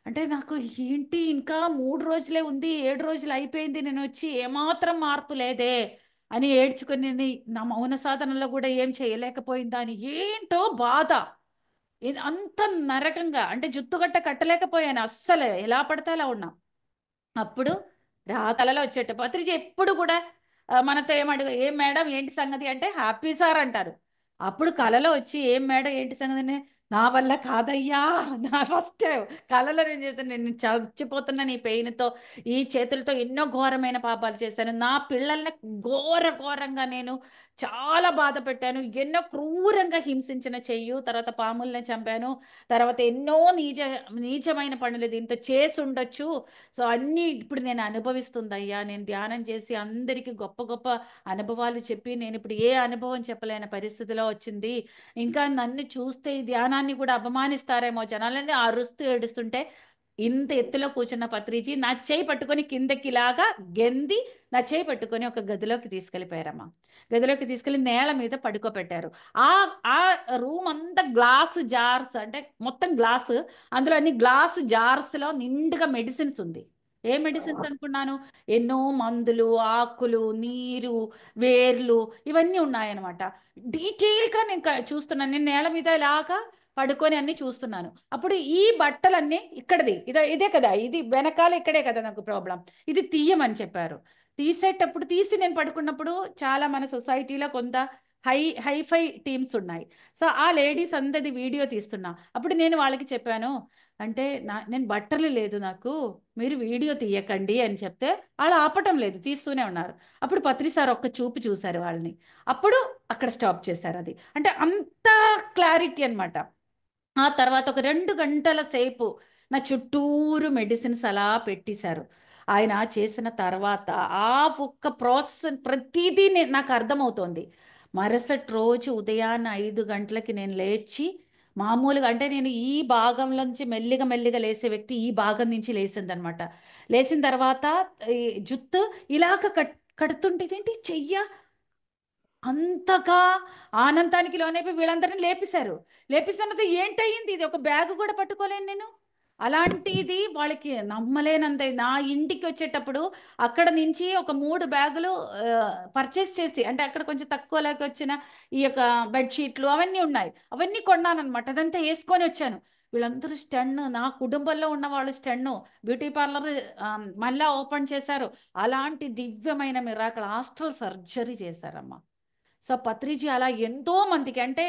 అంటే నాకు ఏంటి, ఇంకా 3 రోజులే ఉంది, 7 రోజులు అయిపోయింది నేను వచ్చి, ఏమాత్రం మార్పు లేదే అని ఏడ్చుకుని నా మౌన సాధనలో కూడా ఏం చేయలేకపోయిందా అని ఏంటో బాధ. అంత నరకంగా, అంటే జుత్తుగట్ట కట్టలేకపోయాను అస్సలు, ఎలా పడితే అలా ఉన్నా. అప్పుడు కలలో వచ్చేట పత్రిజ ఎప్పుడు కూడా మనతో ఏం మేడం ఏంటి సంగతి అంటే హ్యాపీ సార్ అంటారు. అప్పుడు కలలో వచ్చి ఏం మేడం ఏంటి సంగతి అంటే, నా వల్ల కాదయ్యా, నా ఫస్ట్ కలలో నేను చెప్తాను, నేను చచ్చిపోతున్నా నీ పెయిన్తో, ఈ చేతులతో ఎన్నో ఘోరమైన పాపాలు చేశాను, నా పిల్లల్ని ఘోరంగా నేను చాలా బాధ పెట్టాను, ఎన్నో క్రూరంగా హింసించిన చెయ్యు, తర్వాత పాముల్ని చంపాను, తర్వాత ఎన్నో నీచమైన పనులు దీంతో చేసి ఉండొచ్చు. సో అన్నీ ఇప్పుడు నేను అనుభవిస్తుందయ్యా, నేను ధ్యానం చేసి అందరికీ గొప్ప గొప్ప అనుభవాలు చెప్పి నేను ఇప్పుడు ఏ అనుభవం చెప్పలేని పరిస్థితిలో వచ్చింది. ఇంకా నన్ను చూస్తే ఈ ధ్యానాన్ని కూడా అవమానిస్తారేమో జనాలని అరుస్తూ ఏడుస్తుంటే, ఇంత ఎత్తులో కూర్చున్న పత్రిజీ నా చేయి పట్టుకొని కిందకి లాగా గెంది నా చేయి పట్టుకొని ఒక గదిలోకి తీసుకెళ్ళిపోయారమ్మా. గదిలోకి తీసుకెళ్ళి నేల మీద పడుకోబెట్టారు. ఆ ఆ రూమ్ అంతా గ్లాసు జార్స్, అంటే మొత్తం గ్లాసు, అందులో అన్ని గ్లాసు జార్స్లో నిండుగా మెడిసిన్స్ ఉంది. ఏ మెడిసిన్స్ అనుకున్నాను, ఎన్నో మందులు, ఆకులు, నీరు, వేర్లు, ఇవన్నీ ఉన్నాయన్నమాట. డీటెయిల్గా నేను చూస్తున్నాను, నేను నేల మీద ఇలాగా పడుకొని అన్ని చూస్తున్నాను. అప్పుడు ఈ బట్టలన్నీ ఇక్కడది ఇదే కదా, ఇది వెనకాల ఇక్కడే కదా నాకు ప్రాబ్లం, ఇది తీయమని చెప్పారు. తీసేటప్పుడు తీసి నేను పడుకున్నప్పుడు చాలా మన సొసైటీలో కొంత హైఫై టీమ్స్ ఉన్నాయి. సో ఆ లేడీస్ అందది వీడియో తీస్తున్నా. అప్పుడు నేను వాళ్ళకి చెప్పాను, అంటే నేను బట్టలు లేదు నాకు, మీరు వీడియో తీయకండి అని చెప్తే వాళ్ళు ఆపటం లేదు, తీస్తూనే ఉన్నారు. అప్పుడు పత్రి సార్ ఒక్క చూపు చూశారు వాళ్ళని, అప్పుడు అక్కడ స్టాప్ చేశారు. అది అంటే అంత క్లారిటీ అనమాట. ఆ తర్వాత ఒక 2 గంటల సేపు నా చుట్టూరు మెడిసిన్స్ అలా పెట్టేశారు. ఆయన చేసిన తర్వాత ఆ ఒక్క ప్రాసెస్ ప్రతిదీ నాకు అర్థమవుతోంది. మరుసటి రోజు ఉదయాన్నే 5 గంటలకి నేను లేచి, మామూలుగా అంటే నేను ఈ భాగంలోంచి మెల్లిగా లేసే వ్యక్తి ఈ భాగం నుంచి లేచిందనమాట. లేచిన తర్వాత ఈ జుత్తు ఇలాగ కడుతుంటే ఇదేంటి చెయ్య, అంతగా ఆనందానికి లోనైపోయి వీళ్ళందరినీ లేపేశారు. లేపేసిన తర్వాత ఏంటయ్యింది, ఇది ఒక బ్యాగ్ కూడా పట్టుకోలేను నేను. అలాంటిది వాళ్ళకి నమ్మలేనంత. నా ఇంటికి వచ్చేటప్పుడు అక్కడ నుంచి ఒక 3 బ్యాగులు పర్చేస్ చేసి, అంటే అక్కడ కొంచెం తక్కువలోకి వచ్చిన ఈ యొక్క బెడ్షీట్లు అవన్నీ ఉన్నాయి, అవన్నీ కొన్నానమాట. అదంతా వేసుకొని వచ్చాను. వీళ్ళందరూ స్టన్, నా కుటుంబంలో ఉన్న వాళ్ళు స్టన్. బ్యూటీ పార్లర్ మళ్ళా ఓపెన్ చేశారు. అలాంటి దివ్యమైన మిరాకల్ హాస్టల్ సర్జరీ చేశారమ్మా. సో పత్రిజీ అలా ఎంతో మందికి, అంటే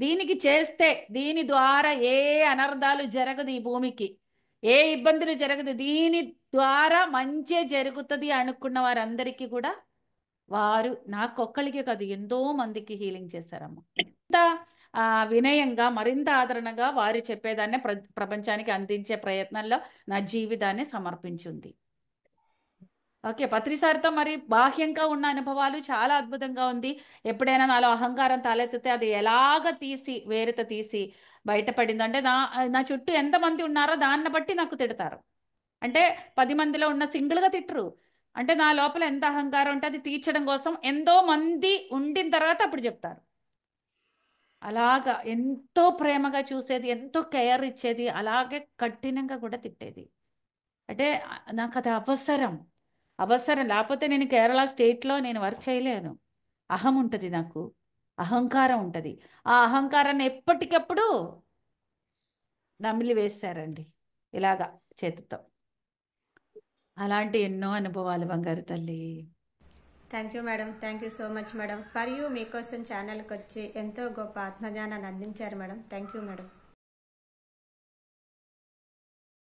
దీనికి చేస్తే దీని ద్వారా ఏ అనర్థాలు జరగదు, ఈ భూమికి ఏ ఇబ్బందులు జరగదు, దీని ద్వారా మంచి జరుగుతుంది అనుకున్న వారందరికీ కూడా వారు నాకొక్కళ్ళకే కాదు ఎంతో మందికి హీలింగ్ చేశారమ్మ. ఇంత వినయంగా, మరింత ఆదరణగా వారు చెప్పేదాన్ని ప్రపంచానికి అందించే ప్రయత్నంలో నా జీవితాన్ని సమర్పించింది. ఓకే, పత్రిసారితో మరి బాహ్యంగా ఉన్న అనుభవాలు చాలా అద్భుతంగా ఉంది. ఎప్పుడైనా నాలో అహంకారం తలెత్తితే అది ఎలాగ తీసి వేరుతో తీసి బయటపడింది అంటే, నా చుట్టూ ఎంతమంది ఉన్నారో దాన్ని బట్టి నాకు తిడతారు. అంటే 10 మందిలో ఉన్న సింగిల్గా తిట్టరు. అంటే నా లోపల ఎంత అహంకారం ఉంటే అది తీర్చడం కోసం ఎంతో మంది ఉండిన తర్వాత అప్పుడు చెప్తారు. అలాగా ఎంతో ప్రేమగా చూసేది, ఎంతో కేర్ ఇచ్చేది, అలాగే కఠినంగా కూడా తిట్టేది. అంటే నాకు అది అవసరం లేకపోతే నేను కేరళ స్టేట్లో నేను వర్క్ చేయలేను. అహం ఉంటుంది నాకు, అహంకారం ఉంటుంది. ఆ అహంకారాన్ని ఎప్పటికప్పుడు నమిలి వేశారండి ఇలాగా చేతితో. అలాంటి ఎన్నో అనుభవాలు బంగారు తల్లి. Thank you madam, thank you so much madam. For you మీకోసం ఛానల్కి వచ్చి ఎంతో గొప్ప ఆత్మజ్ఞానాన్ని అందించారు మేడం. Thank you madam.